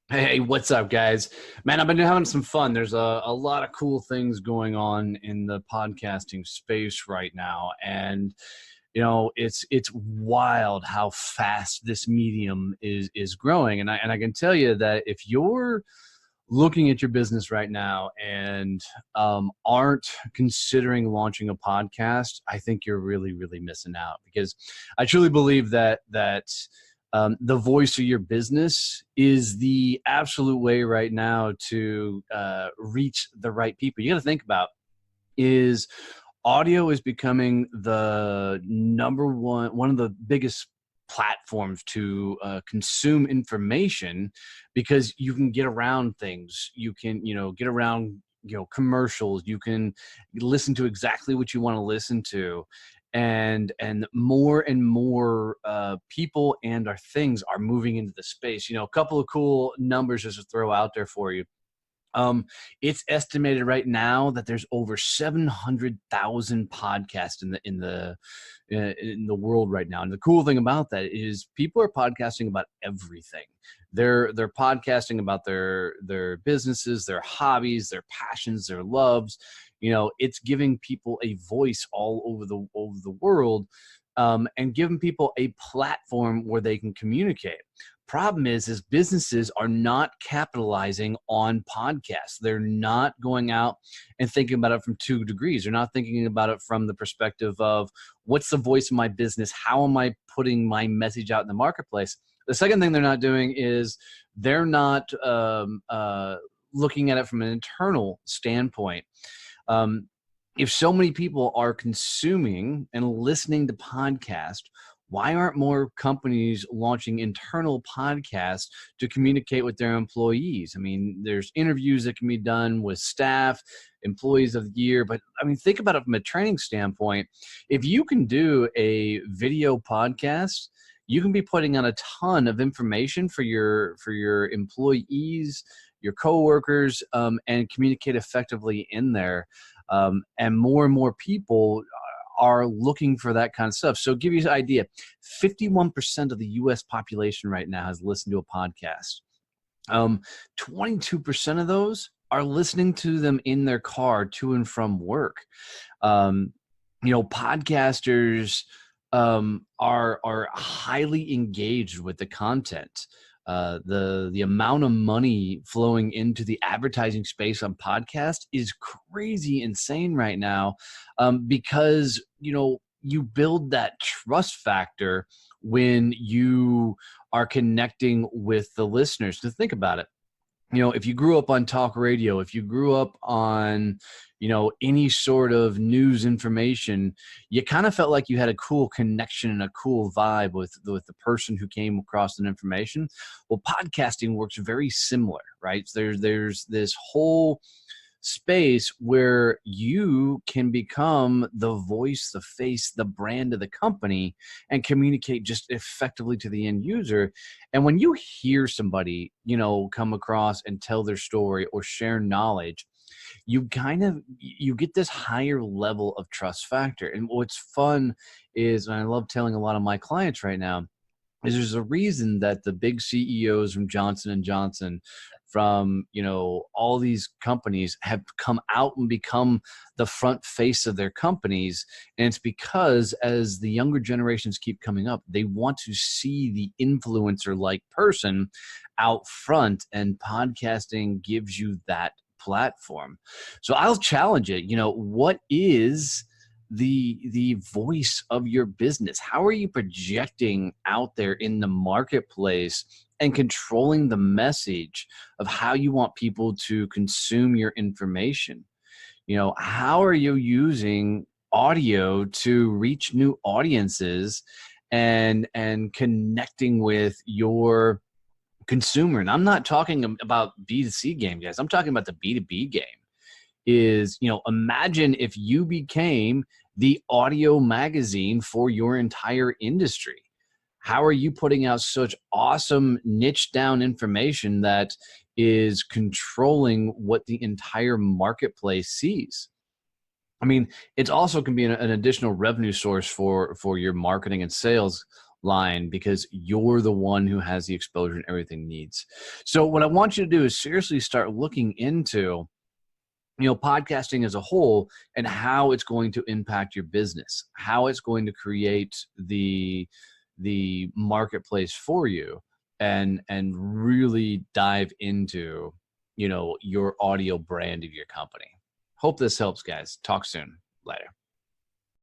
Hey, what's up, guys? Man, I've been having some fun. There's a lot of cool things going on in the podcasting space right now, and it's wild how fast this medium is growing. And I can tell you that if you're looking at your business right now and aren't considering launching a podcast, I think you're really, really missing out, because I truly believe that the voice of your business is the absolute way right now to reach the right people. You got to think about is audio is becoming the number one of the biggest platforms to consume information, because you can get around things. You can, get around, commercials. You can listen to exactly what you want to listen to. And more people and our things are moving into the space. A couple of cool numbers just to throw out there for you. It's estimated right now that there's over 700,000 podcasts in the world right now. And the cool thing about that is people are podcasting about everything. They're podcasting about their businesses, their hobbies, their passions, their loves. It's giving people a voice all over the world, and giving people a platform where they can communicate. Problem is businesses are not capitalizing on podcasts. They're not going out and thinking about it from 2 degrees. They're not thinking about it from the perspective of what's the voice of my business? How am I putting my message out in the marketplace? The second thing they're not doing is they're not looking at it from an internal standpoint. If so many people are consuming and listening to podcasts, why aren't more companies launching internal podcasts to communicate with their employees? I mean, there's interviews that can be done with staff, employees of the year, but I mean, think about it from a training standpoint. If you can do a video podcast, you can be putting on a ton of information for your employees, your coworkers, and communicate effectively in there. And more people are looking for that kind of stuff. So give you an idea, 51% of the US population right now has listened to a podcast. 22% of those are listening to them in their car to and from work. Podcasters are highly engaged with the content. The amount of money flowing into the advertising space on podcast is crazy insane right now, because you build that trust factor when you are connecting with the listeners. To think about it, if you grew up on talk radio, if you grew up on, any sort of news information, you kind of felt like you had a cool connection and a cool vibe with the person who came across that information. Well, podcasting works very similar, right? So there's this whole space where you can become the voice, the face, the brand of the company, and communicate just effectively to the end user. And when you hear somebody, come across and tell their story or share knowledge, you get this higher level of trust factor. And what's fun is, and I love telling a lot of my clients right now, is there's a reason that the big CEOs from Johnson and Johnson, from all these companies, have come out and become the front face of their companies. And it's because as the younger generations keep coming up, they want to see the influencer like person out front, and podcasting gives you that platform. So I'll challenge it. What is the voice of your business? How are you projecting out there in the marketplace and controlling the message of how you want people to consume your information? How are you using audio to reach new audiences and connecting with your consumer? And I'm not talking about B2C game, guys. I'm talking about the B2B game. Imagine if you became the audio magazine for your entire industry. How are you putting out such awesome niche down information that is controlling what the entire marketplace sees? I mean, it also can be an additional revenue source for your marketing and sales. line because you're the one who has the exposure and everything needs. So what I want you to do is seriously start looking into, podcasting as a whole and how it's going to impact your business, how it's going to create the marketplace for you, and really dive into, your audio brand of your company. Hope this helps, guys. Talk soon. Later.